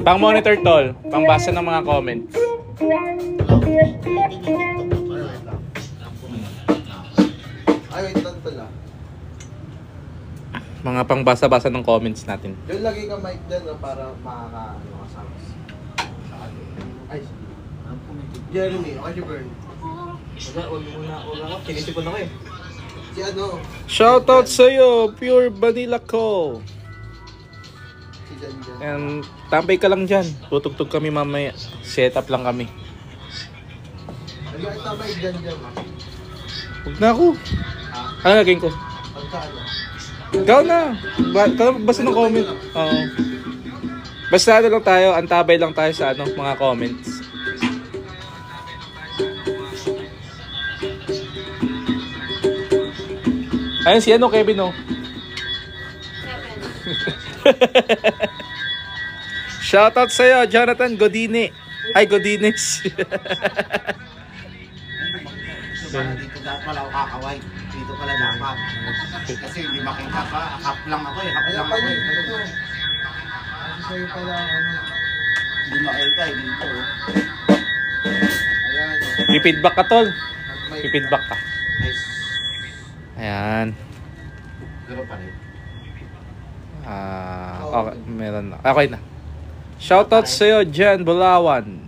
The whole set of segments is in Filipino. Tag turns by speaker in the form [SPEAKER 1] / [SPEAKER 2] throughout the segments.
[SPEAKER 1] Pang monitor tol, pang basa ng mga comments. Mga pang basa-basa ng comments natin.
[SPEAKER 2] Doon lagi ka mic dyan para makaka-kasama. Ay, Jeremy, okay burn. Wala, sinisipon ako eh. Si ano?
[SPEAKER 1] Shoutout sa'yo, Pure Vanilla Co.
[SPEAKER 2] Si Janjan.
[SPEAKER 1] And tambay ka lang dyan. Tutugtog kami mamaya. Set up lang kami.
[SPEAKER 2] Lagi ka mic dyan.
[SPEAKER 1] Huwag na ako. Ano lagyan ko?
[SPEAKER 2] Pagkaano?
[SPEAKER 1] Ikaw na. Basta ng comment. Oo. Basta ano lang tayo, antabay lang tayo sa ano, mga comments. Ayun si ano, Kevin, oh. Shoutout sa'yo, Jonathan Godine. Ay, Godines.
[SPEAKER 3] Dito dapat pala ako kakaway. Dito pala dapat. Kasi hindi makita pa. Half lang ako eh. Half lang ako eh.
[SPEAKER 2] Kasi sa'yo pala ano.
[SPEAKER 3] Hindi makita eh. Dito.
[SPEAKER 2] Ayan.
[SPEAKER 1] Pipidback ka, tol. Pipidback ka.
[SPEAKER 3] Nice.
[SPEAKER 1] Ayan.
[SPEAKER 3] Pero pa rin.
[SPEAKER 1] Okay, meron na. Okay na. Shoutout sa'yo, Jan Bulawan.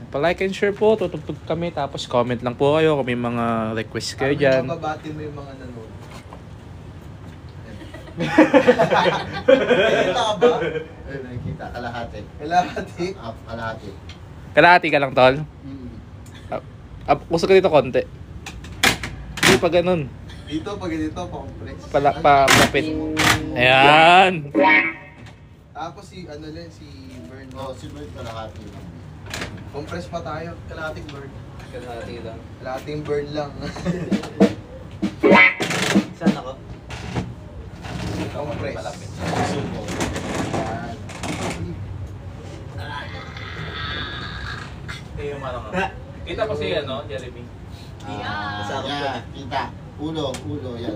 [SPEAKER 1] Pa-like and share po, tutugtog kami, tapos comment lang po kayo kung may mga request kayo dyan.
[SPEAKER 2] Mababati mo yung mga nanood. Nakita ka ba?
[SPEAKER 3] Ayun, nakikita. Kalahati.
[SPEAKER 2] Kalahati?
[SPEAKER 3] Kalahati.
[SPEAKER 1] Kalahati ka lang, tol. Gusto ko dito konti. Hindi pa ganun.
[SPEAKER 2] Dito, pag ganito, pa-compress.
[SPEAKER 1] Palapit. Ayan!
[SPEAKER 2] Tapos si, ano lang, si Bern.
[SPEAKER 3] Oo, si Bert kalahati lang.
[SPEAKER 2] Compress pa tayo. Kalahating burn.
[SPEAKER 4] Kalahati lang.
[SPEAKER 2] Kalahating burn lang.
[SPEAKER 4] Saan ako?
[SPEAKER 2] Compress.
[SPEAKER 3] Suko.
[SPEAKER 4] Yung ano ka.
[SPEAKER 1] Kita ko si ano, Jeremy.
[SPEAKER 3] Yan, kita. Ulo, yan.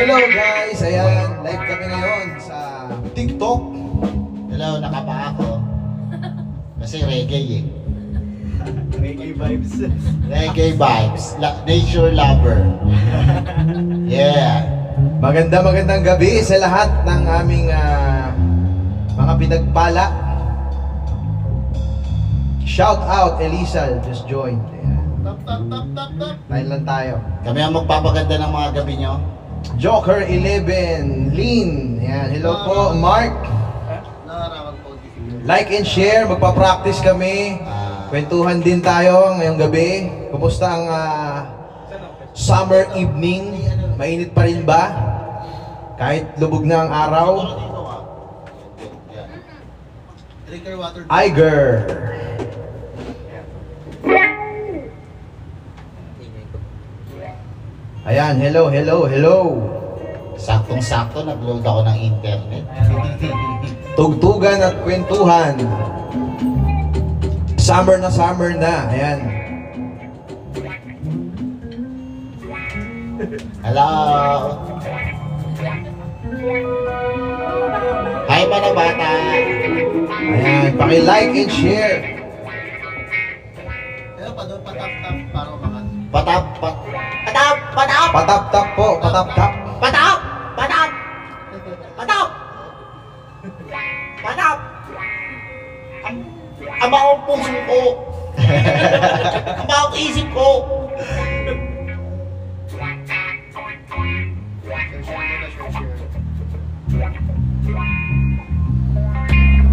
[SPEAKER 2] Hello guys! Ayan, live kami ngayon sa TikTok.
[SPEAKER 3] Hello, nakapa ako. Kasi reggae eh.
[SPEAKER 4] Reggae vibes.
[SPEAKER 3] Reggae vibes. Nature lover. Yeah.
[SPEAKER 2] Magandang gabi sa lahat ng aming mga pinagpala. Shout out Elisa, just joined. Ayan.
[SPEAKER 3] Tap.
[SPEAKER 2] Line lang tayo.
[SPEAKER 3] Kami ang magpapaganda ng mga gabi nyo.
[SPEAKER 2] Joker 11, Lynn. Ayan, hello po, Mark.
[SPEAKER 3] Nakarawan po.
[SPEAKER 2] Like and share, magpa-practice kami. Kwentuhan din tayo ngayong gabi. Kumusta ang summer evening? Mainit pa rin ba? Kahit lubog na ang araw? Iger. Ayan, hello.
[SPEAKER 3] Saktong-sakto, nag-load ako ng internet.
[SPEAKER 2] Tugtugan at kwentuhan. Summer na. Ayan.
[SPEAKER 3] Hello. Hi mga bata.
[SPEAKER 2] Ayan, paki-like and share.
[SPEAKER 3] Hello, patap-tap para umangat.
[SPEAKER 2] Patap-tap po, patap-tap.
[SPEAKER 3] Ama akong puso ko. Ama akong isip ko.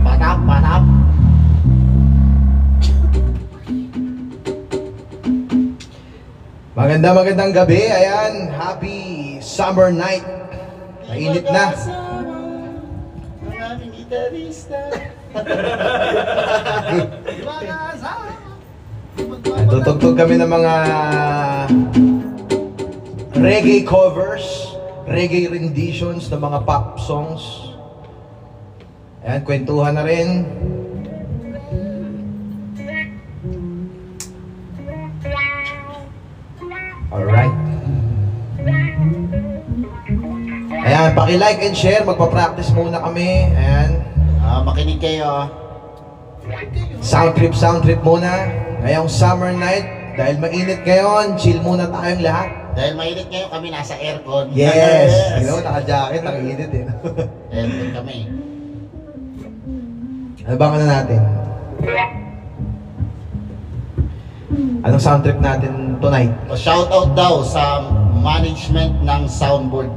[SPEAKER 3] Patap.
[SPEAKER 2] Magandang gabi. Ayan, happy summer night. Mainit na.
[SPEAKER 3] Ang aming gitarista.
[SPEAKER 2] Tutugtog kami ng mga reggae covers, reggae renditions ng mga pop songs. Ayan, kwentuhan na rin. Alright. Ayan, paki-like and share. Magpa-practice muna kami. Ayan.
[SPEAKER 3] Makinig kayo.
[SPEAKER 2] Sound trip muna. Ngayong summer night. Dahil mainit ngayon, chill muna tayong lahat.
[SPEAKER 3] Dahil mainit ngayon kami nasa aircon.
[SPEAKER 2] Yes! You know, naka-jacket, naka-init eh.
[SPEAKER 3] Aircon kami.
[SPEAKER 2] Ano bang ano natin? Anong sound trip natin tonight?
[SPEAKER 3] Shout out daw sa management ng soundboard.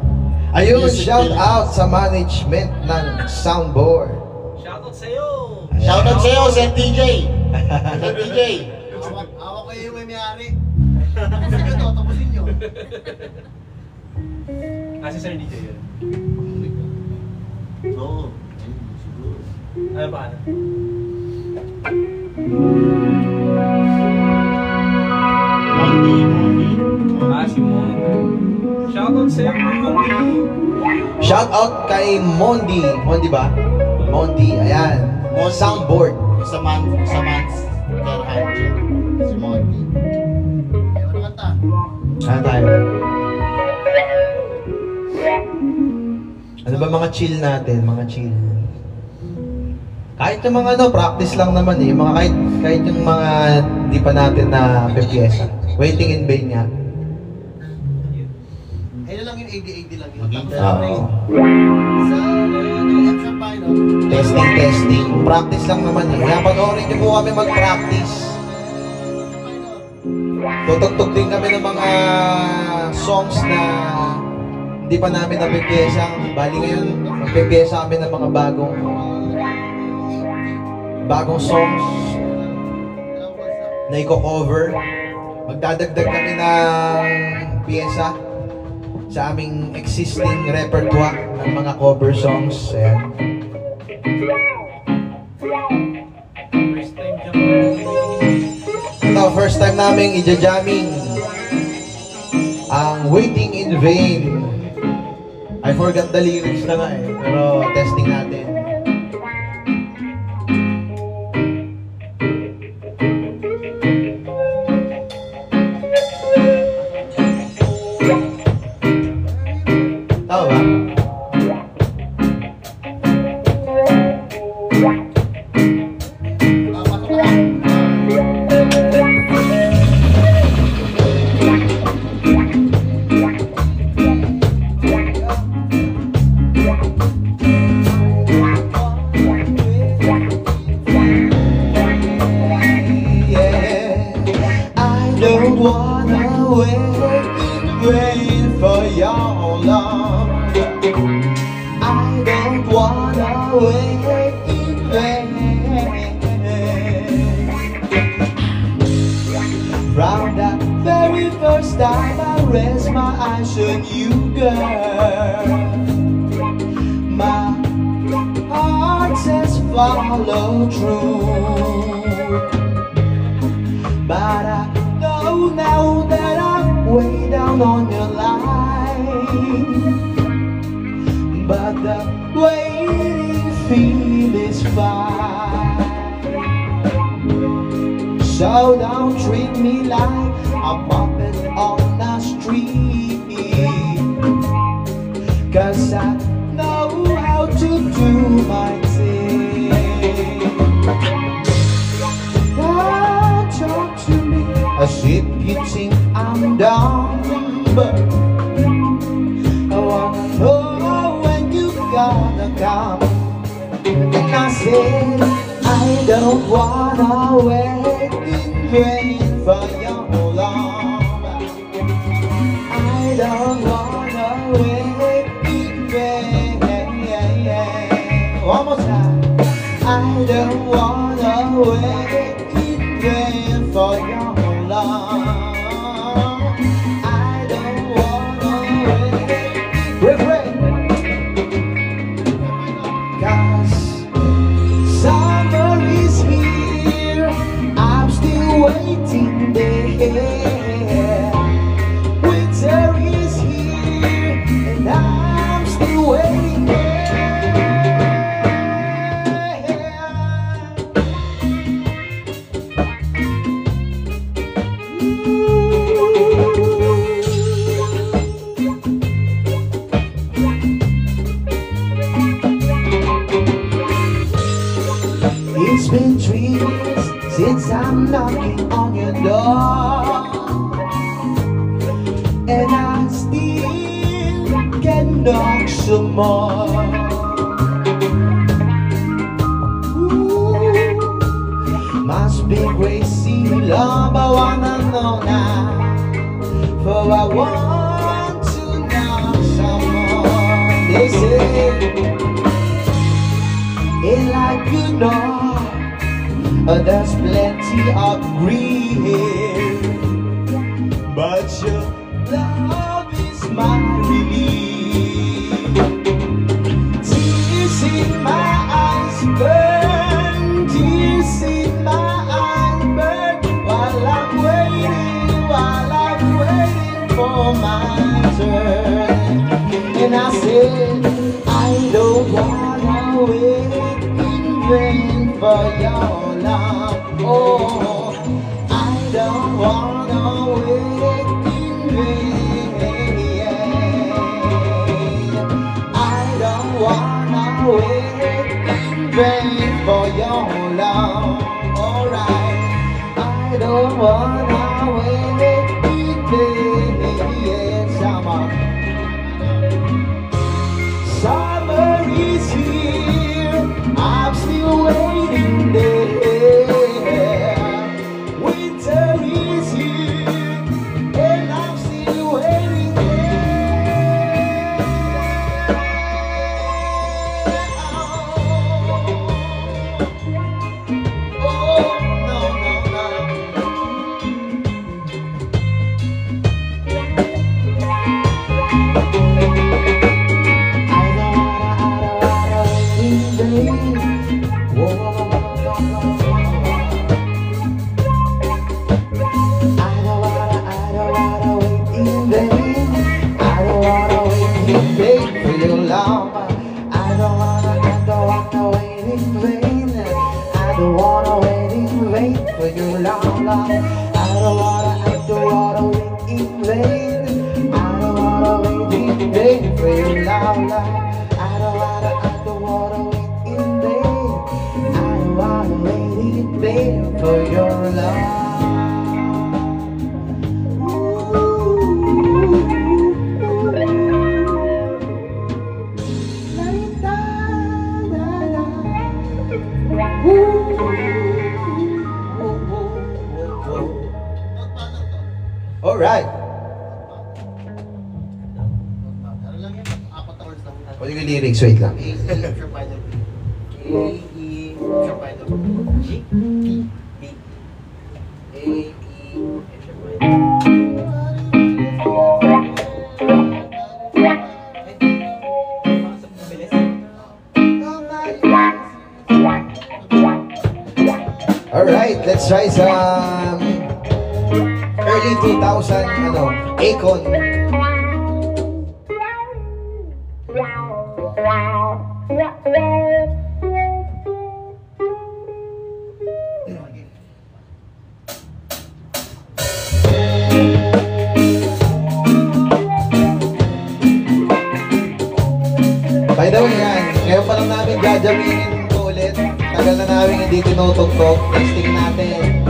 [SPEAKER 2] Ayun,
[SPEAKER 3] Music
[SPEAKER 2] shout
[SPEAKER 3] Philippines.
[SPEAKER 2] out sa management ng soundboard.
[SPEAKER 4] Shoutout sa'yo!
[SPEAKER 3] Shout out sa'yo, Sir TJ. Sir TJ.
[SPEAKER 4] Awak ko yung may-ari. Tapusin nyo to, tapusin nyo. Si Sir DJ yun.
[SPEAKER 3] Oo. Siguro.
[SPEAKER 4] Ano ba? Si Mon. Shoutout sa'yo, Mondi.
[SPEAKER 2] Shout out kay Mondi. Mondi ba? Mondi, ayan.
[SPEAKER 3] Mondi.
[SPEAKER 2] Soundboard.
[SPEAKER 3] Sa Mans. Care Hunter. Si Monty. Ano kanta?
[SPEAKER 2] Ano tayo? Ano ba mga chill natin? Mga chill. Kahit yung mga ano, practice lang naman eh. Mga kahit yung mga di pa natin na piyesa. Waiting in vain nga.
[SPEAKER 4] Ayun lang yun, 80-80 lang yun.
[SPEAKER 3] Maging
[SPEAKER 2] Oo.
[SPEAKER 4] Sa reaction pa yun.
[SPEAKER 2] Testing. Practice lang naman eh. Kaya panoorin niyo po kami mag-practice. Tutugtog din kami ng mga songs na hindi pa namin napipiyesang. Bali ngayon, magpipiyesa kami ng mga bagong songs na i-cover. Magdadagdag kami ng piyesa sa aming existing repertoire ng mga cover songs. Ayan.
[SPEAKER 4] First time jump.
[SPEAKER 2] Ito, first time namin ija-jamming ang Waiting in Vain. I forgot the lyrics na nga eh, pero testing natin. Tama ba? Yeah, I don't wanna wait in vain for your love. I don't wanna wait in vain. From the very first time I raised my eyes on you, girl, my heart says follow through. But I know now that I'm way down on your line. But the waiting feel is fine. So don't treat me like a puppet on the street, 'cause I know how to do my thing. Don't talk to me as if you think I'm dumb, but I wanna know when you gonna come. And I said I don't wanna wait in vain for your love. I don't wanna wait in vain. One more time. I don't wanna wait in vain for your love. I don't wanna wait. Refrain. 'Cause summer is here, I'm still waiting there. Winter is here, and I'm still waiting there. since I'm knocking on your door, and I still can knock some more. Ooh, must be crazy love, I wanna know now, for I want to know some more. They say, it's like you know, there's plenty of green here, but your love is my relief. Tears in my eyes burn, tears in my eyes burn, while I'm waiting for my turn. And I said, I don't wanna wait in vain for your love. Oh, I don't wanna wait in vain. I don't wanna wait in vain for your love. Alright, I don't wanna wait in vain. Summer, summer is here, I'm still waiting there. Winter is here, and I'm still waiting there. Oh, no, no, no. I don't wanna wait in vain. Whoa. For your love, love, I don't wanna wait in vain. I don't wanna wait in vain for your love, love. I don't wanna wait in vain. I don't wanna wait in vain for your love. All right.
[SPEAKER 4] Ano lang yan? 4 na words lang.
[SPEAKER 2] Ano yung lyrics? Wait lang.
[SPEAKER 4] A, E, sure final. A, E, sure final. G, P, B. A, E, sure final.
[SPEAKER 2] All right, let's try some early 2000 Akon. By the way yan, ngayon pa lang namin gagawin ulit. Tagal na namin hindi tinutugtog. Testing natin.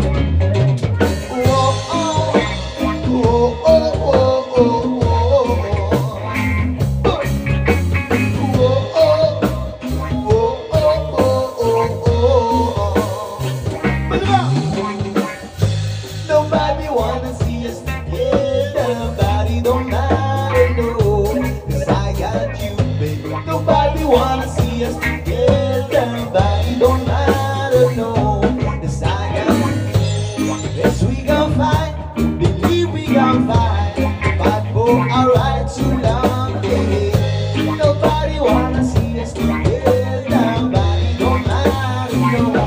[SPEAKER 2] Nobody wanna see us together. Nobody don't matter, no. 'Cause I got you, baby. Nobody wanna see us together. Nobody don't matter, no. 'Cause I got you. Yes, we gon' fight. Believe we gon' fight. Fight for our right to love, yeah. Nobody wanna see us together. Nobody don't matter, no.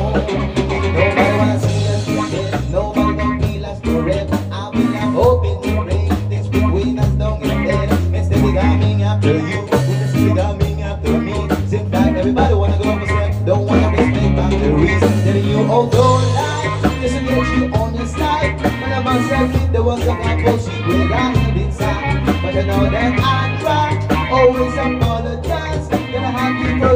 [SPEAKER 2] Nobody wanna see us together. Nobody don't feel us forever. I will have hoping to break things between us don't get dead. Instead of coming after you, instead of coming after me. Seems like everybody wanna go for step, don't wanna respect boundaries. Telling you all don't lie, just to get you on your side. When I was a kid, there was a couple secret I hid inside. But you know that I tried, always apologize. Gonna have you for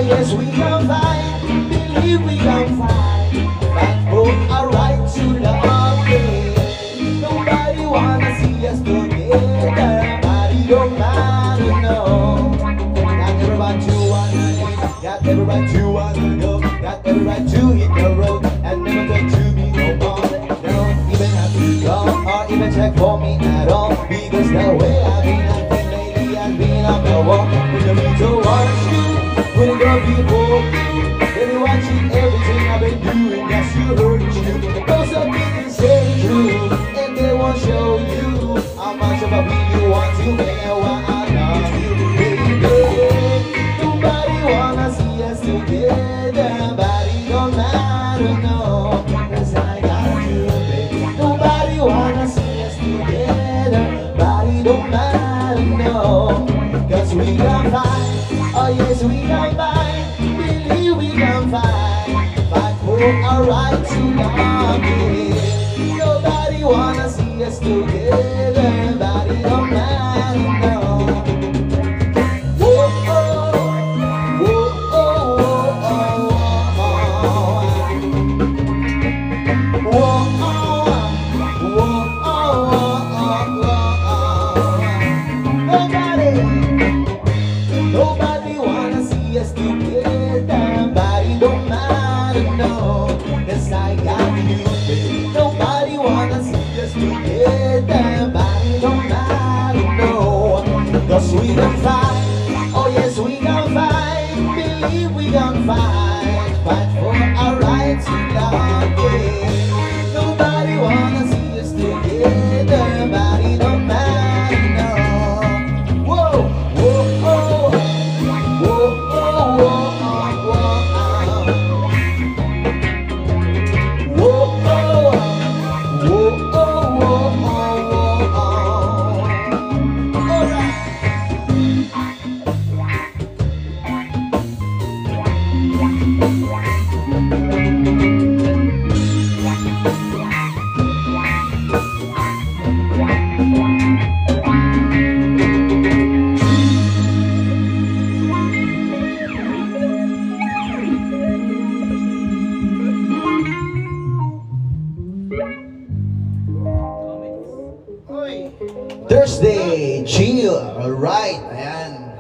[SPEAKER 2] yes, we can fight. Believe we can fight. Fight for our right to love. Yeah. Nobody wanna see us together. Nobody don't matter, no. Got every right to wanna live. Got every right to wanna go. Got every right to hit the road and never talk to me no more. Don't even have to call or even check for me at all, because the way I've been acting lately has been on the wall. With the me to watch you, with the people, they be watching everything I've been doing. Yes, you heard you. Those are things say true, and they won't show you how much of a beat you want to make. Why I love you, baby. Nobody wanna see us together. Nobody don't matter, no. 'Cause I got you, baby. Nobody wanna see us together. Nobody don't matter, no. 'Cause we can fight. Oh yes, we can fight. Believe we can fight. Fight for our right to love. Yeah. Nobody wanna see us together. Nobody don't matter, no. Whoa, oh, whoa, oh, oh, oh, oh. Whoa, oh, whoa, nobody wanna see us together. Nobody don't matter, no. 'Cause I got you, baby. Nobody wanna see us together. Nobody don't matter, no. 'Cause we can fight. Oh yes, we can fight. Believe we can fight. Fight for our right to love, yeah. Nobody wanna see us together. Nobody don't matter, no. Whoa, whoa, oh. Whoa, oh, whoa, oh, whoa, oh. Whoa, oh. Whoa, oh, whoa, oh, oh. All right. Thursday, chill. Alright, ayan.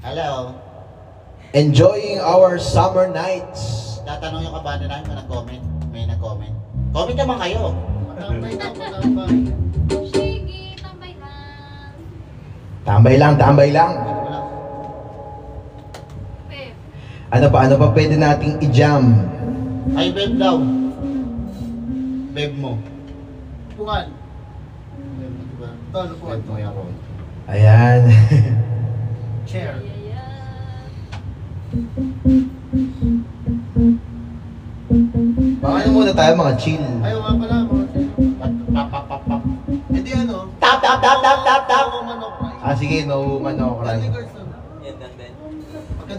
[SPEAKER 3] Hello.
[SPEAKER 2] Enjoying our summer nights.
[SPEAKER 3] Tatanungin ka ba na namin kung nag-comment? May nag-comment. Comment naman kayo.
[SPEAKER 5] Sige, tambay lang.
[SPEAKER 2] Tambay lang, tambay lang.
[SPEAKER 5] Pep.
[SPEAKER 2] Ano pa pwede nating i-jam?
[SPEAKER 3] Ay, babe daw. Babe mo.
[SPEAKER 4] Pungan.
[SPEAKER 3] Diba?
[SPEAKER 4] Tolo po.
[SPEAKER 3] Babe mo yung role.
[SPEAKER 2] Ayan.
[SPEAKER 4] Chair.
[SPEAKER 2] Mga ano muna tayo, mga chill.
[SPEAKER 4] Ayaw nga pala.
[SPEAKER 3] Pap, pap, pap, pap.
[SPEAKER 4] Hindi ano.
[SPEAKER 3] Tap, tap, tap, tap, tap, tap.
[SPEAKER 4] Manok rice.
[SPEAKER 2] Ah, sige, no, manok
[SPEAKER 4] Only
[SPEAKER 2] right.
[SPEAKER 4] girls lang. Yan lang din.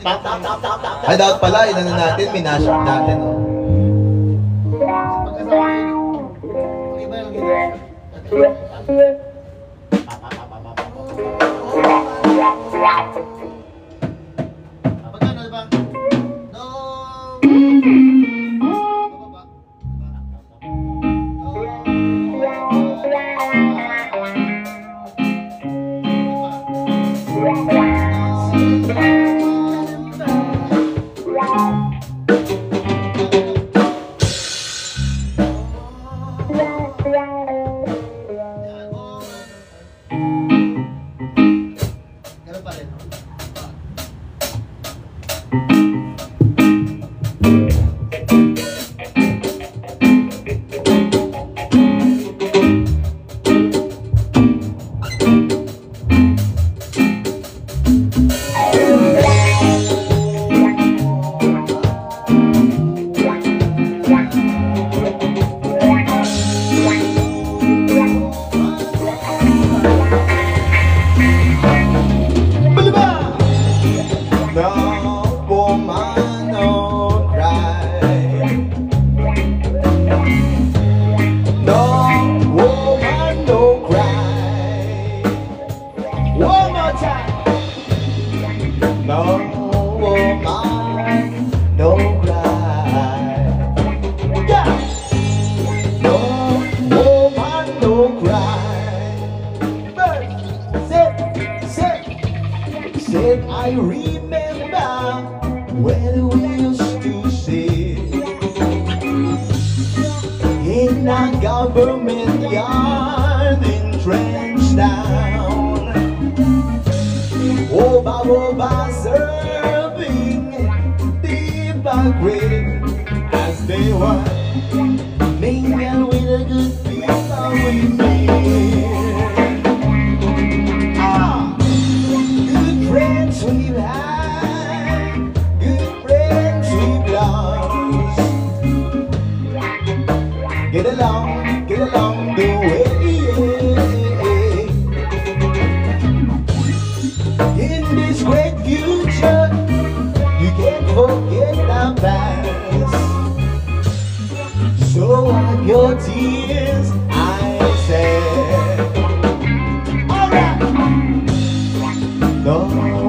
[SPEAKER 3] Tap, tap, tap, tap, tap.
[SPEAKER 2] Ay, dapat pala, inano natin, minashup natin, oh.
[SPEAKER 4] Pagkasama yun. Ang iba yung ginagawa.
[SPEAKER 3] Pap, pap, pap, pap, pap, pap.
[SPEAKER 4] Pagkano diba? No. Bababa. Ganun pa rin.
[SPEAKER 2] I remember when we used to sit in a government yard in Trenchtown. Oba serving the bagre as they were mingle with a good people we meet. Good friends we've had, good friends we've lost. Get along the way. In this great future, you can't forget the past. So wipe your tears, I said. Alright. No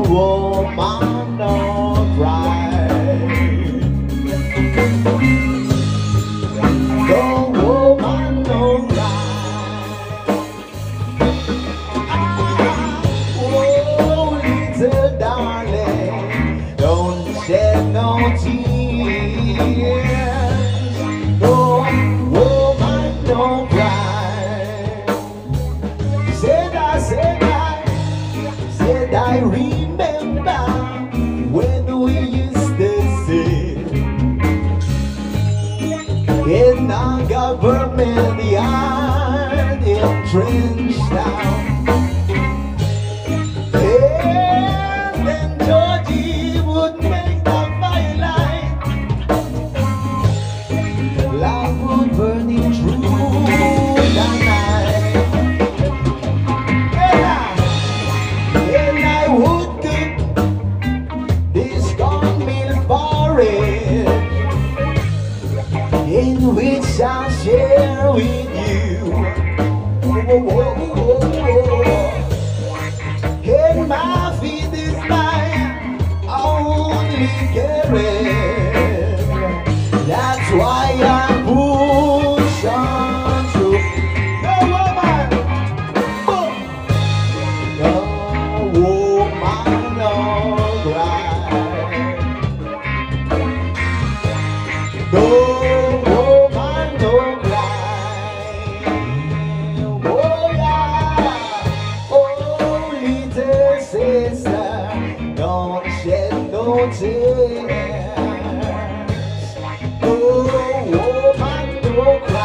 [SPEAKER 2] woman, no cry. No woman, no cry. Oh, little darling, don't shed no tears. No woman, no cry. Said I remember when we used to sit in our government yard in Trenchtown. And then Georgie would make the firelight, light would burning through the night. And I would cook this cornmeal porridge, in which I'll share with you. And my feet is my only carriage. That's why I push on through. No woman, no woman, no cry. No woman, no cry. Oh yeah, oh little sister, don't shed no tears. No woman, no cry.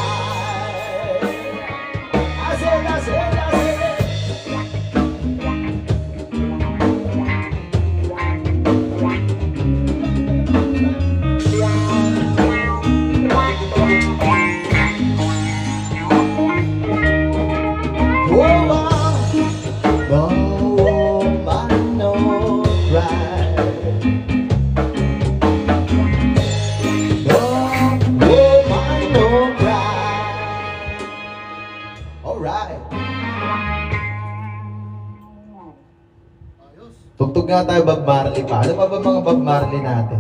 [SPEAKER 2] I said. Tugtog nga tayo Bob Marley pa. Ano pa ba mga Bob Marley natin?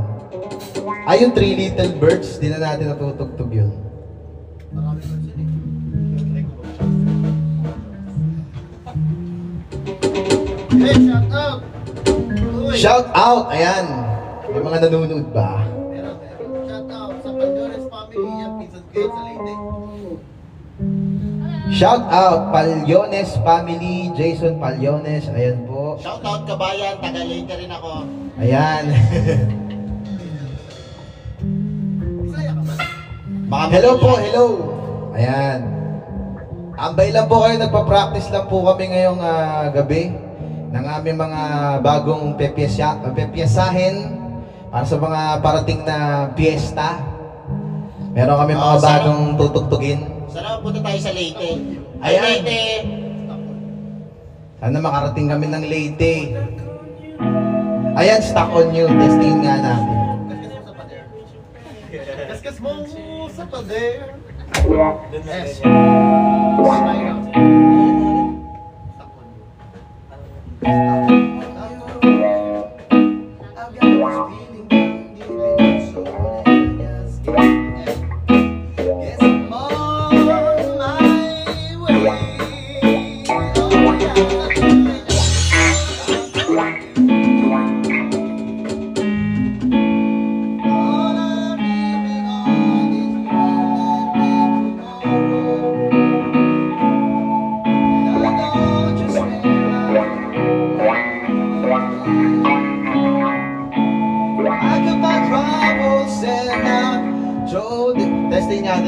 [SPEAKER 2] Ay, yung Three Little Birds, di na natin natutugtog yun.
[SPEAKER 3] Hey, shout out!
[SPEAKER 2] Shout out! Ayan! May mga nanonood ba?
[SPEAKER 3] Meron. Shout out sa Pandores family, yan, Pinsan Gate sa Leyte.
[SPEAKER 2] Shout out! Palyones family, Jason Palyones, ayan po.
[SPEAKER 3] Shout out kabayan, taga Leyte rin ako.
[SPEAKER 2] Ayan.
[SPEAKER 3] Bisaya ka ba?
[SPEAKER 2] Hello po, hello! Ayan. Ambay lang po kayo, nagpa-practice lang po kami ngayong gabi ng aming mga bagong pepyesahin para sa mga parating na piyesta. Meron kami mga bagong tutugtugin.
[SPEAKER 3] Sana punta tayo sa Leyte. Ay,
[SPEAKER 2] Ayan.
[SPEAKER 3] Leyte!
[SPEAKER 2] Sana makarating kami ng Leyte. Ayan, stuck on you. Testingin nga natin.
[SPEAKER 3] Kaskas mo sa pader. Yes.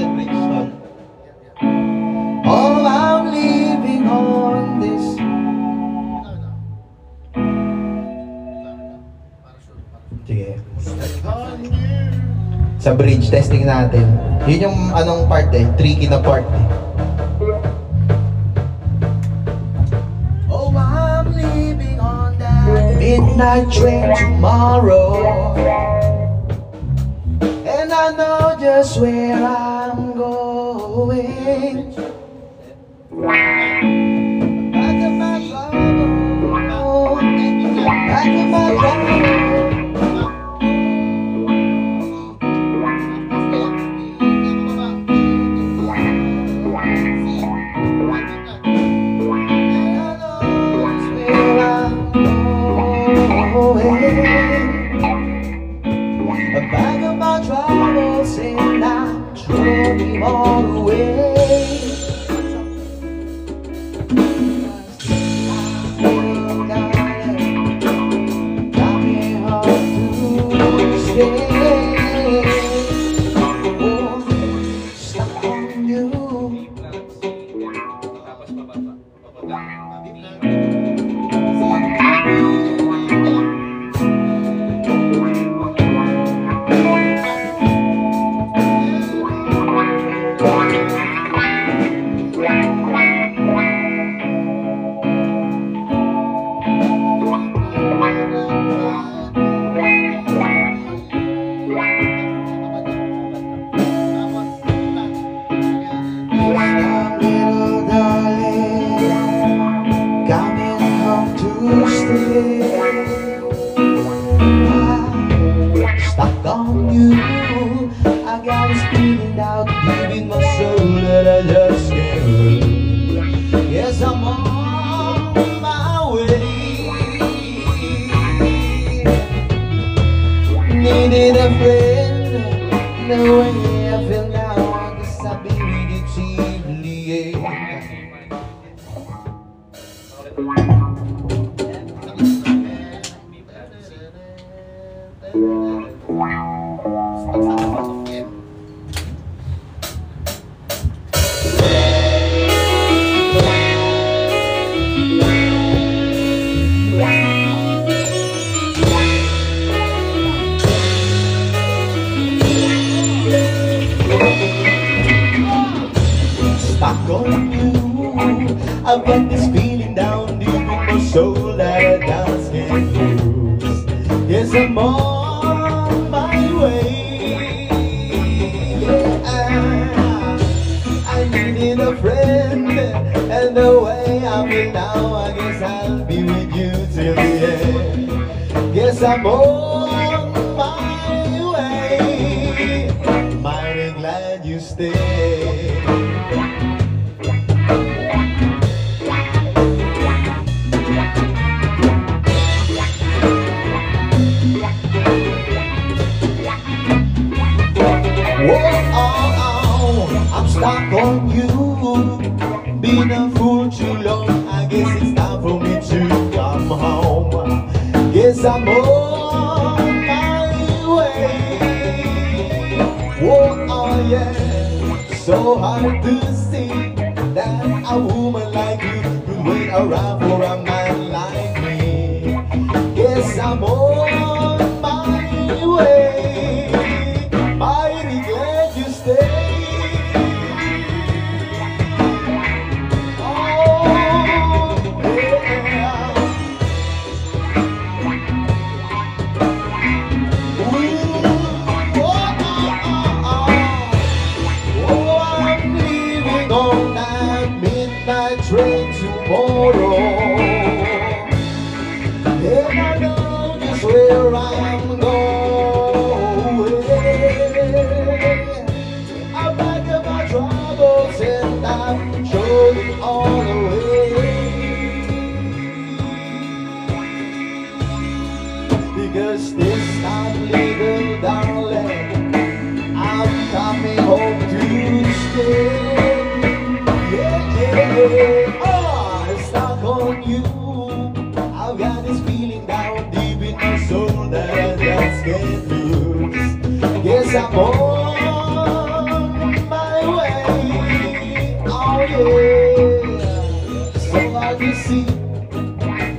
[SPEAKER 2] the bridge, son. Oh, I'm living on this. Sige. Sa bridge, testing natin. Yun yung anong part eh, tricky na part eh. Oh, I'm leaving on that midnight train tomorrow, and I know just where I'm going. Back to my trouble, back to my trouble. A bag of my troubles and I throw them all away. Got me hard to stay. Oh, stuck on you. Stuck on you, I got this feeling out deep in my soul that I just can't lose. Yes, I'm on my way. Needed a friend, the way I feel now, I guess I'll be with you till the end. Stuck on you, I've got this feeling down deep in my soul that I just can't lose. Yes, I'm on my way. Yeah, I needed a friend, and the way I feel now, I guess I'll be with you till the end. Yes, I'm on my way. Mighty glad you stayed. I'm stuck on you, been a fool too long. I guess it's time for me to come home. Guess I'm on my way. Oh yeah, so hard to see that a woman like you could wait around for a man like me. Guess I'm on my way. Mighty glad you stayed. Train tomorrow, and I know just where I'm going. I pack up my troubles and I'm throwing all away, because this time, little darling, I'm coming home to stay. Stuck on you, I've got this feeling down deep in my soul that I just
[SPEAKER 6] to see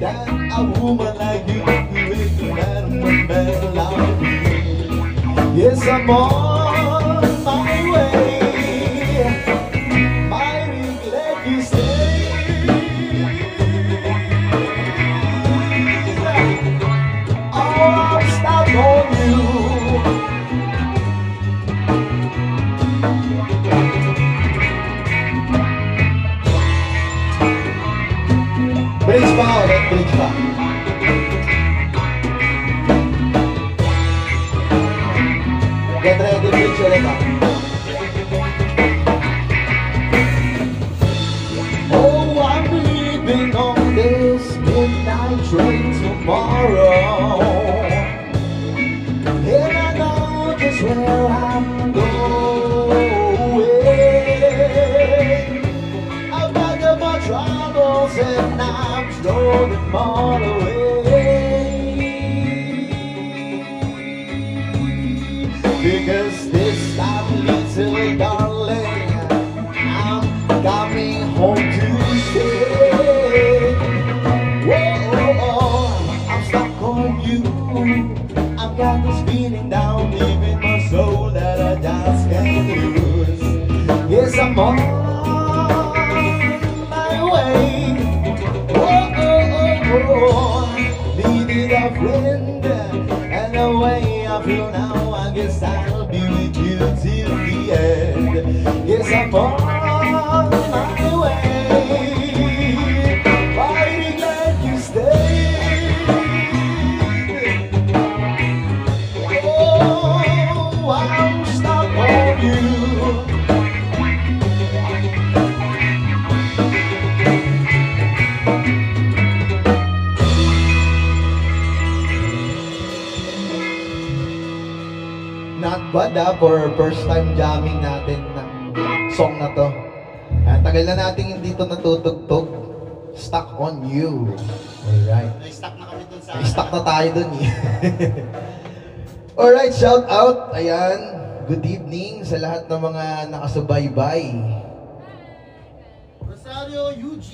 [SPEAKER 6] that a woman like you is a man like me. Yes, I'm on my way. My regret you stay. Oh, I'm stuck on you. Bridge pa ulit, bridge pa. Get ready, bridge ulit ha. Oh, I'm leaving on this midnight train tomorrow, and I know just where I'm going. I've got my troubles and I'm throwing them all away, because this time, little darling, I'm coming home to stay. Whoa, I'm stuck on you. I've got this feeling down deep in my soul that I just can't lose. Yes, I'm on my way. Whoa, needed a friend, and the way I feel now, I guess I'll be with you till the end. Yes, I'm on my way. Mighty glad you stayed. Oh, I'm stuck on you. Not bad for first time jamming natin ng song na to. Tagal na natin hindi ito natutugtog. Stuck on you. Alright.
[SPEAKER 3] Na-stuck na kami dun sa...
[SPEAKER 6] Stuck na tayo dun eh. Alright, shout out. Ayan. Good evening sa lahat ng mga nakasubaybay.
[SPEAKER 3] Rosario UG.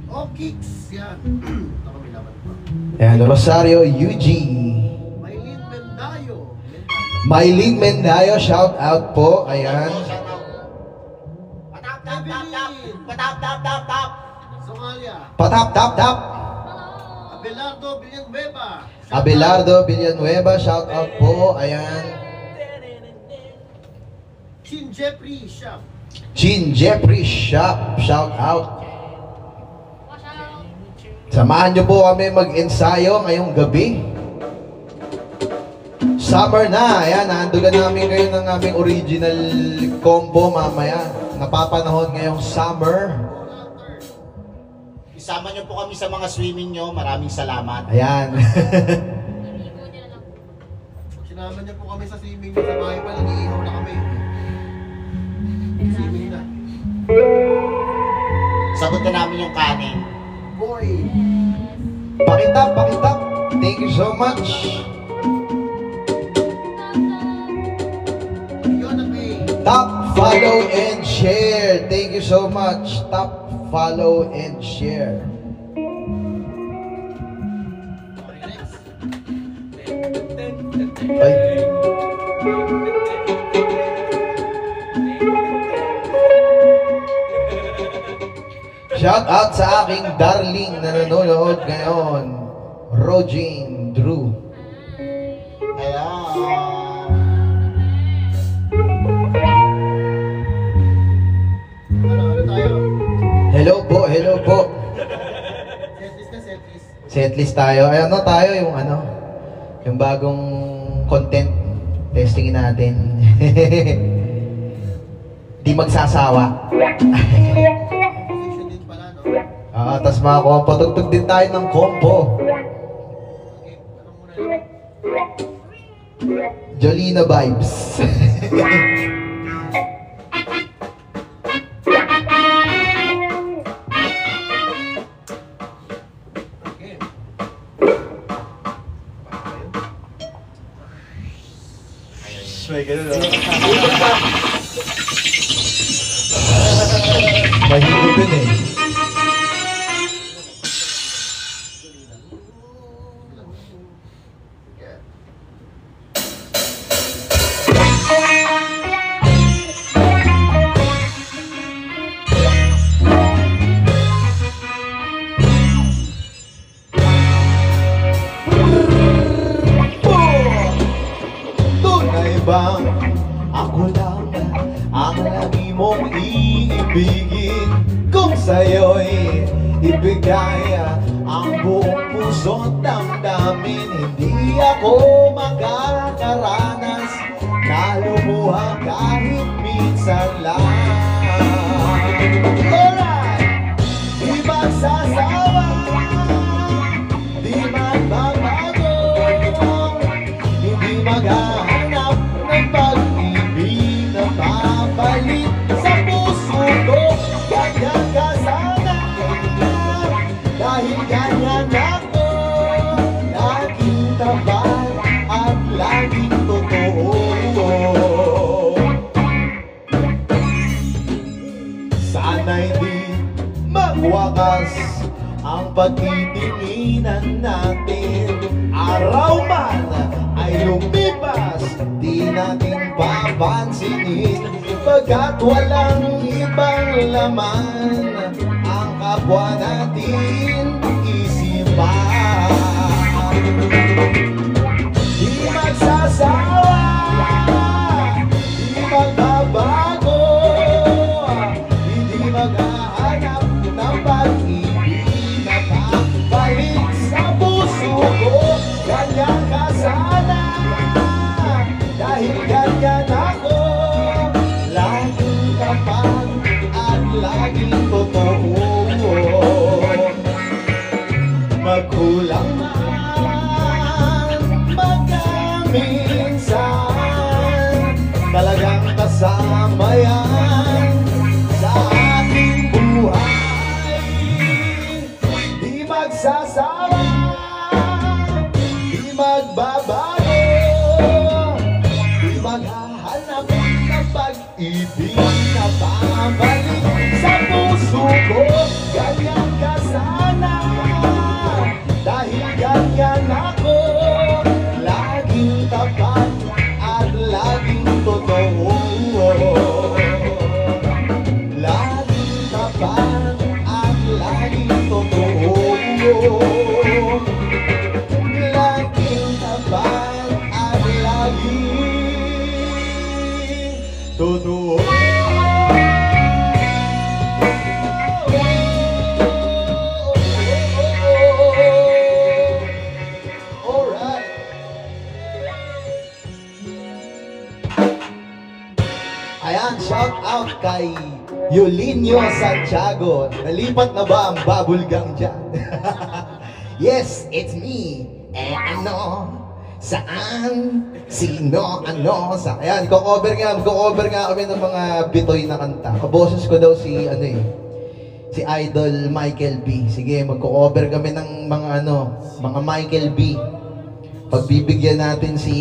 [SPEAKER 3] Oh, kicks. Yan. Ito kami laban pa.
[SPEAKER 6] Ayan, Rosario UG.
[SPEAKER 3] Maylin Mendayo.
[SPEAKER 6] Mylene Mendayo, shout out po. Ayan.
[SPEAKER 3] Patap, tap, tap, tap. Patap, tap, tap, tap. Somalia.
[SPEAKER 6] Patap, tap, tap.
[SPEAKER 3] Abelardo Villanueva.
[SPEAKER 6] Abelardo Villanueva, shout out po. Ayan.
[SPEAKER 3] Chin Jeffrey Shop.
[SPEAKER 6] Jean Jeffrey Shop, shout out.
[SPEAKER 5] Watch out.
[SPEAKER 6] Samahan niyo po kami mag-ensayo ngayong gabi. Summer na, ayan, nahandugan namin kayo ng aming original combo mamaya. Napapanahon ngayong summer.
[SPEAKER 3] Isama niyo po kami sa mga swimming niyo. Maraming salamat.
[SPEAKER 6] Ayan.
[SPEAKER 5] Inigo niya lang.
[SPEAKER 3] Sinama niyo po kami sa swimming niyo. Sa bahay pa, nag-iihaw na kami. Swimming na. Sagot na namin yung kanin. Boy!
[SPEAKER 6] Pakitap, pakitap. Thank you so much. Tap, follow, and share. Thank you so much. Tap, follow, and share. Ay. Shout out sa aking darling na nanonood ngayon, Rogine Drew.
[SPEAKER 3] Hello! Ano tayo?
[SPEAKER 6] Hello po, hello po.
[SPEAKER 3] Setlist na setlist.
[SPEAKER 6] Setlist tayo. Ay, ano tayo yung ano? Yung bagong content testingin natin. Di magsasawa.
[SPEAKER 3] Position din pala, no?
[SPEAKER 6] Tas mga kompo, tugtog din tayo ng kompo.
[SPEAKER 3] Okay, ano muna yun?
[SPEAKER 6] Jolina vibes.
[SPEAKER 3] Okay.
[SPEAKER 6] May ganun,
[SPEAKER 2] Mahirap din eh.
[SPEAKER 6] Tunay bang ako lang ang lagi mong iibigin? Kung sa'yo'y ibigay ang buong puso't damdamin, hindi ako makakaranas na lumuha kahit minsan lang. Alright! Di magsasawa, di magbabago, hindi maghahanap ng pag-ibig na babalik sa puso ko. Ganyan ka sana, dahil ganyan ako, laging tapat at laging totoo. Sana'y di magwakas ang pagtitinginan natin. Araw man ay lumipas, di natin papansinin, pagkat walang ibang laman ang kapwa natin isipan. Di magsasawa, di magbabago, hindi maghahanap ng pag-ibig na babalik sa puso ko. Ganyan ka sana, dahil ganyan ako, laging kapag at laging totoo. Magkulang man, magkaminsan, talagang kasama yan sa aking buhay. Di magsasawa, di magbabago, di maghahanap ng pag-ibig na babalik sa puso ko. Ganyan ka sana, dahil ganyan ako, laging tapat at laging totoo. Laging tapat at laging totoo. Laging tapat at laging totoo. Alright. Ayan, shout out kay Yolinio Santiago. Nalipat na ba ang bubblegum dyan? Yes, it's me. Ano? Saan? Sino? Ano? Sa... Ayan, magko-cover nga kami ng mga bitoy na kanta. Kaboses ko daw si, si Idol Michael B. Sige, magko-cover kami ng mga mga Michael B. Pagbibigyan natin si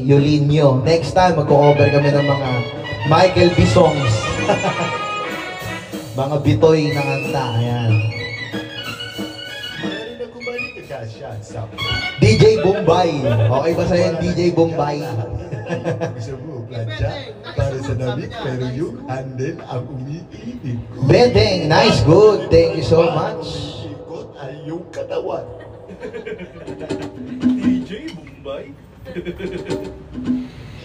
[SPEAKER 6] Yolinio. Next time, magko-cover kami ng mga Michael B songs. Mga bitoy na kanta. Ayan. DJ Bombay. Okay ba sa'yo DJ Bombay? Gusto mo, plancha para sa damit, pero yung handle ang umiibig.
[SPEAKER 2] Bedeng, nice, good. Thank you so much.
[SPEAKER 6] Ikot ay yung katawan.
[SPEAKER 1] DJ Bombay.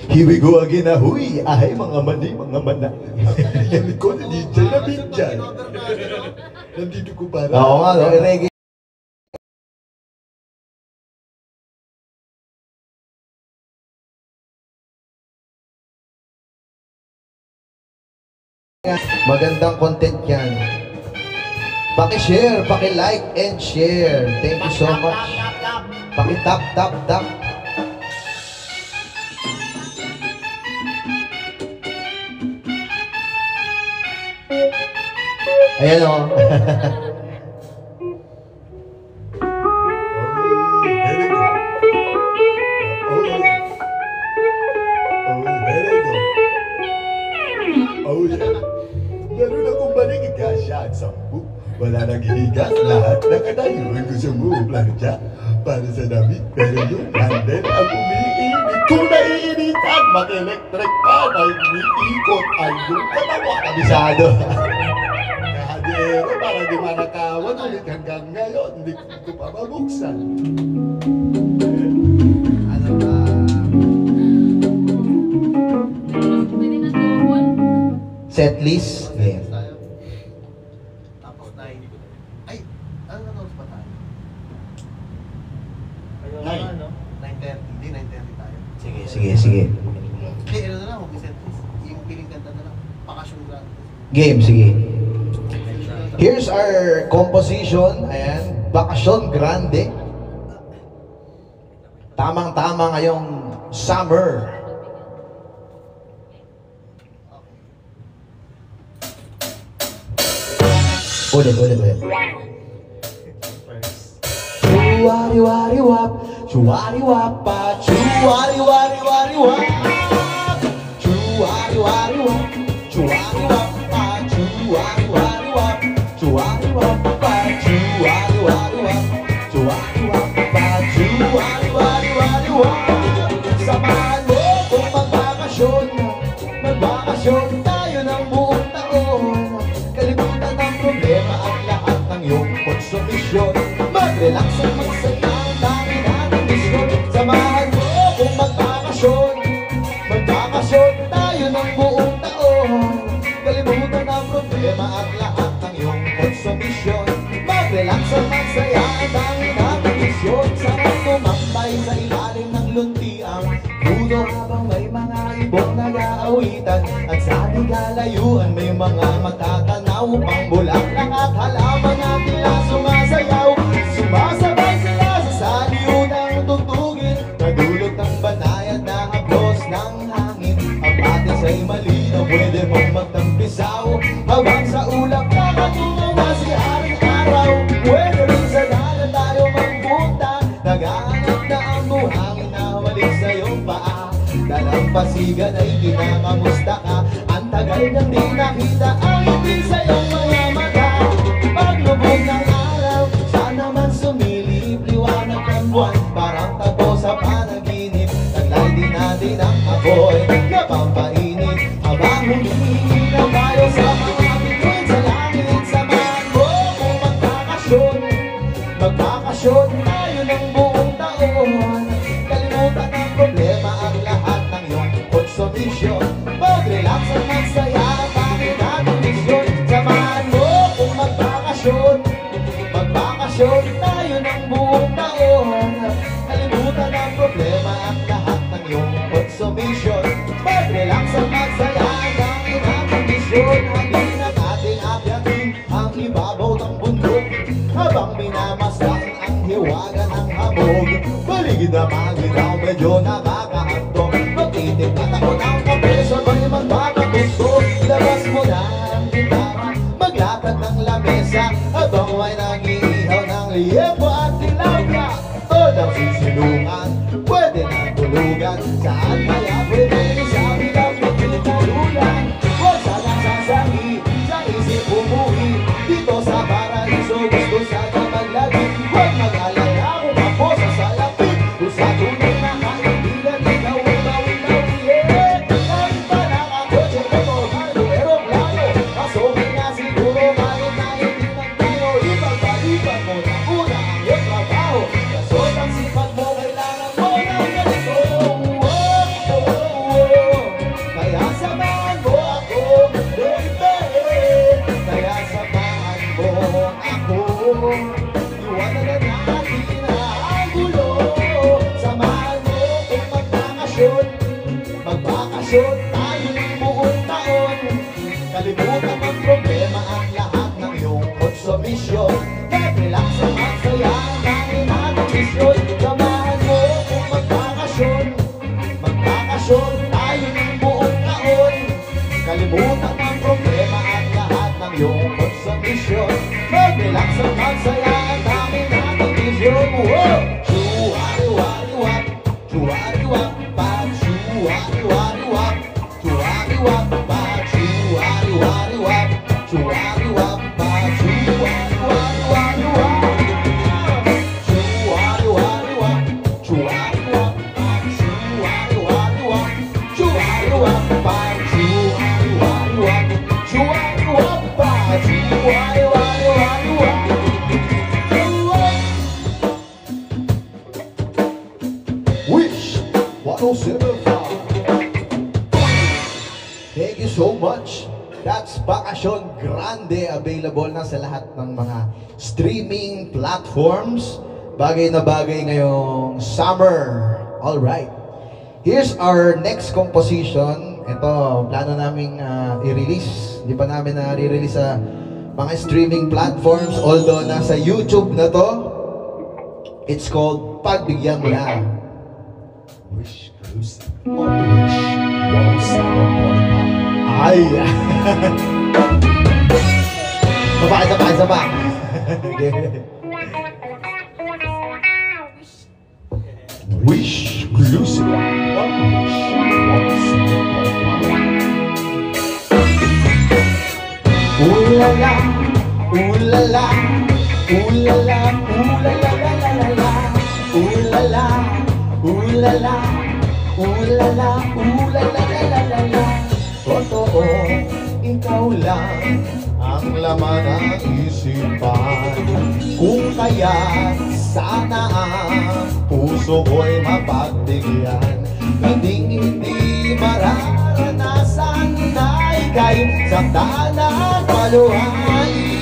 [SPEAKER 6] Here we go again, huy! Ay, mga mani, mga manay. Yan ko, DJ na bigyan. Nandito ko para...
[SPEAKER 2] Oo nga, no? Reggae. Magandang content yan. Paki-share, paki-like and share. Thank you so much. Paki-tap, tap, tap. Ayan o.
[SPEAKER 6] Oh, yeah. Meron akong baligigan. 10. Wala nang hihigas, lahat nakatayo. Gusto mo plancha para sa damit, pero yung handle ang umiinit. Kung naiinitan, mag-electric pa na umiikot ay yung katawa. Kabisado. Kahadero, para di manakawan ulit hanggang ngayon, hindi ko pa mabuksan.
[SPEAKER 4] Ano ba?
[SPEAKER 5] Pwede na double.
[SPEAKER 2] Set list. Yeah.
[SPEAKER 4] Tayo. Tapos 9. Ay, ano na oras ba tayo?
[SPEAKER 6] Nine.
[SPEAKER 4] 9:30. Hindi, 9:30 tayo.
[SPEAKER 2] Sige.
[SPEAKER 4] Hindi, ano na lang, mag-set list. Yung piling kanta na lang. Pakasyon lang.
[SPEAKER 2] Game, sige. Here's our composition. Ayan. Bakasyon Grande. Tamang-tama ngayong summer. Ulit. Chuwari-wari-wap, chuwari-wapa, chuwari-wari-wari-wap. Chuwari-wari-wap, chuwari-wapa, chuwari-wari-wap, chuwari-wapa, chuwari-wari-wap, chuwari-wapa, chuwari-wari-wari-wap. Samahan mo kung magbakasyon, magbakasyon tayo ng buong taon. Kalimutan ng problema at lahat ng iyong konsumisyon. Mag-relax at magsaya ang dami natin misyon. Samahan mo kung magbakasyon, magbakasyon tayo ng buong taon. Kalimutan ang problema at lahat ng iyong konsumisyon. Mag-relax at magsaya ang dami natin misyon. Sarap tumambay sa ilalim ng luntiang puno habang may mga ibong nag-aawitan. At sa ating kalayuan may mga matatanaw pang bulaklak at halaman na tila sumasayaw. Sumasabay sila sa saliunang tugtugin, nadulot ng banayad na haplos ng hangin. Ang batis ay malinaw, pwede mong magtampisaw habang sa ulap nakatungo na si Haring Araw. Pwede rin sa dalan tayo magpunta, nag-aanap na ang buhangin na humalik sa iyong paa. Dalampasigan ay kinakamusta ka, ang tagal nang di nakita ang hindi sa iyong mga mata. Paglubog ng araw, sana man sumilip, liwanag ng buwan, parang tapo sa panaginip. Taglay din natin ang apoy na pampainit habang humihinaw tayo sa mga bituin sa langit. Samahan mo kung magbakasyon, magbakasyon tayo ng buong taon. Kalimutan ang problema at lahat ng iyong konsumisyon. Mag-relax at magsaya ang bakit natin misyon. Samahan mo kung magbakasyon, magbakasyon tayo ng buong taon. Kalimutan ang problema at lahat ng iyong konsumisyon. Mag-relax at magsaya ang bakit natin misyon. Halina natin akyatin ang ibabaw ng bundok habang minamasdan ang hiwaga ng hamog. Paligid na maginaw, medyo nakakaantok. Magtitip at ako ng kape, sabay magpapatuso. Labas mo na ang gitara, maglakad ng lamesa habang may nag-iihaw ng liyepo at tilapia. O ng sisilungan, pwede na tulugan. Saan kaya pwede sa bilang magkitaluyan? Huwag salang sasahi, sa isip umuwi. Dito sa paraiso, gusto sana maglagi. Huwag mag-alala kung ako sa salapit. Kung sa tunay na kaibigan, ikaw ay bawi-bawi. Kahit pa nakakotse ko to, halo, aeroplano. Kasokin na siguro, kahit na hindi nagtino. Ipagpalipan mo na una ang iyong trabaho. Kasot ang sipag mo, kailangan mo ng ganito. Kaya samahan mo ako, baby. Kaya samahan mo ako. Iwanan na natin ang gulo. Samahan mo kung magbakasyon, magbakasyon tayo ng buong taon. Kalimutan ang problema at lahat ng iyong konsumisyon. Mag-relax at magsaya ang dami natin misyon. Samahan mo kung magbakasyon, magbakasyon tayo ng buong taon. Kalimutan ang problema at lahat ng iyong konsumisyon. Mag-relax at magsaya ang dami natin misyon. Wow! Chuwari-wari-wap, chuwari-wap pa, chuwari-wari-wap, chuwari-wap pa, chuwari-wari-wap, chuwari-wap pa, Bakasyon Grande, available na sa lahat ng mga streaming platforms. Bagay na bagay ngayong summer. Alright. Here's our next composition. Ito, plano naming i-release. Hindi pa namin na-release sa mga streaming platforms. Although nasa YouTube na to. It's called Pagbigyan Mo Na.
[SPEAKER 6] Wish close or wish walls
[SPEAKER 2] Ay! Saba.
[SPEAKER 6] Wish close or wish walls
[SPEAKER 2] Ooh la la, ooh la la, ooh la la, ooh la la la la la la. Ooh la la, ooh la la, ooh la la, ooh la la la la la la.
[SPEAKER 6] Totoo, ikaw lang ang laman ng isipan. Kung kaya sana ang puso ko'y mapagbigyan. Hindi mararanasan na ika'y saktan at paluhain.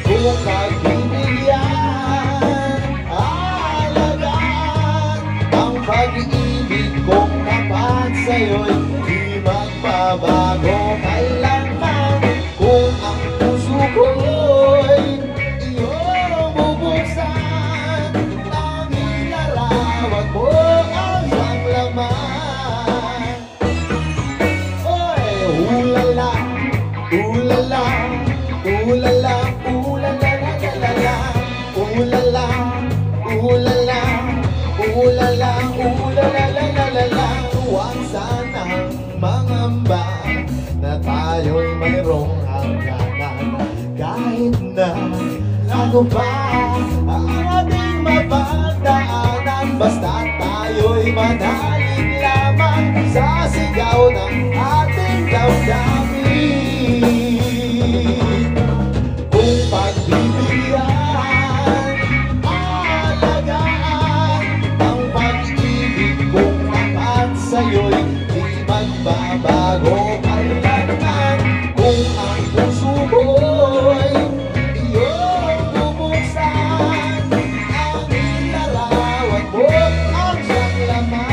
[SPEAKER 6] Kung pagbibigyan, alagaan ang pag-ibig kong dapat sa'yo'y di magbabago kailanman. Kung ang puso ko'y iyong bubuksan, tanging larawan mo ang siyang laman. Oy, ulala, ulala, ulala, ulala, lalala, ulala, ulala, ulala, ulala, lalala. Huwag sanang mangamba na tayo'y mayroong hangganan. Kahit na ano ba ang ating mapagdaanan, basta tayo'y manalig lamang sa sigaw ng ating damdamin. Kung pagbibigyan, alagaan ang pag-ibig kong dapat sa'yo'y di magbabago kailanman. Kung ang puso ko'y iyong bubuksan, ang ilarawan mo ang siyang laman.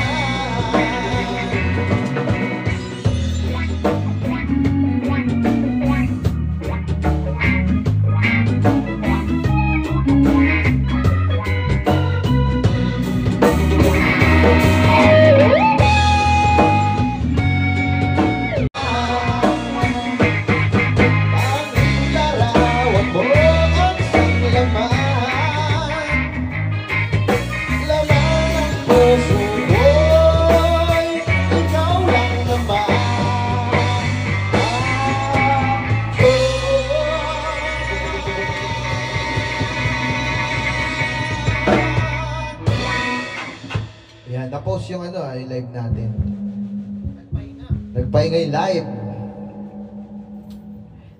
[SPEAKER 6] Yan, tapos yung live natin. Nagpahinga yung live.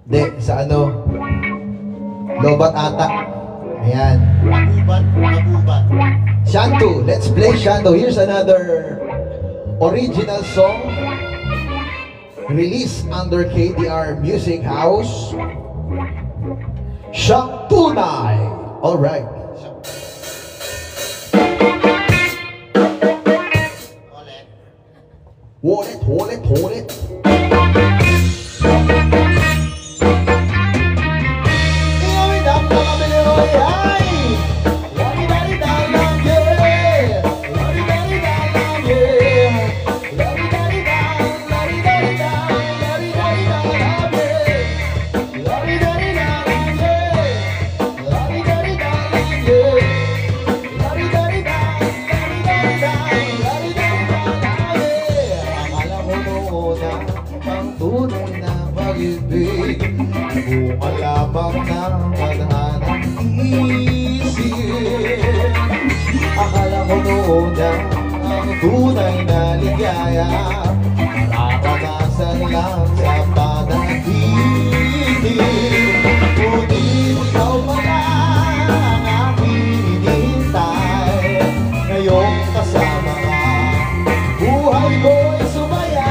[SPEAKER 6] Hindi, sa Lobat ata. Ayan.
[SPEAKER 3] Magubat.
[SPEAKER 2] Shantu, let's play Shantu. Here's another original song released under KDR Music House. Shantunay. All right. Hold it.
[SPEAKER 6] Malamang ng madhanang isip. Akala ko noon na ang tunay na ligaya mararanasan lang sa panaginip. Ngunit ikaw pala ang aking hinihintay. Ngayong kasama ka, buhay ko'y sumaya.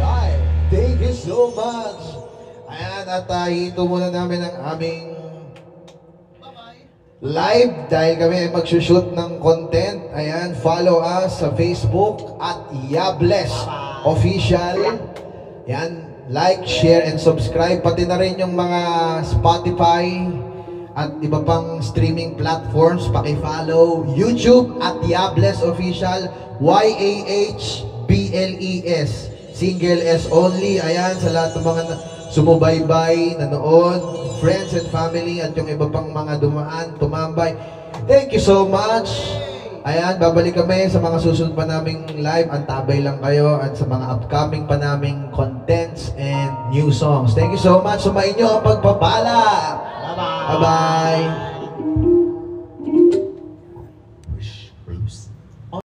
[SPEAKER 2] Alright, thank you so much. Ayan, at ito muna namin ang aming live dahil kami ay magsushoot ng content. Ayan, follow us sa Facebook at Yables Official. Ayan, like, share, and subscribe. Pati na rin yung mga Spotify at iba pang streaming platforms. Paki-follow YouTube at Yables Official. YAHBLES. Single S only. Ayan, sa lahat ng mga sumubaybay, nanood, friends and family, at yung iba pang mga dumaan, tumambay. Thank you so much. Ayan, babalik kami sa mga susunod pa naming live. Antabay lang kayo at sa mga upcoming pa naming contents and new songs. Thank you so much. Sumain nyo ang pagpapala. Bye-bye. Bye-bye.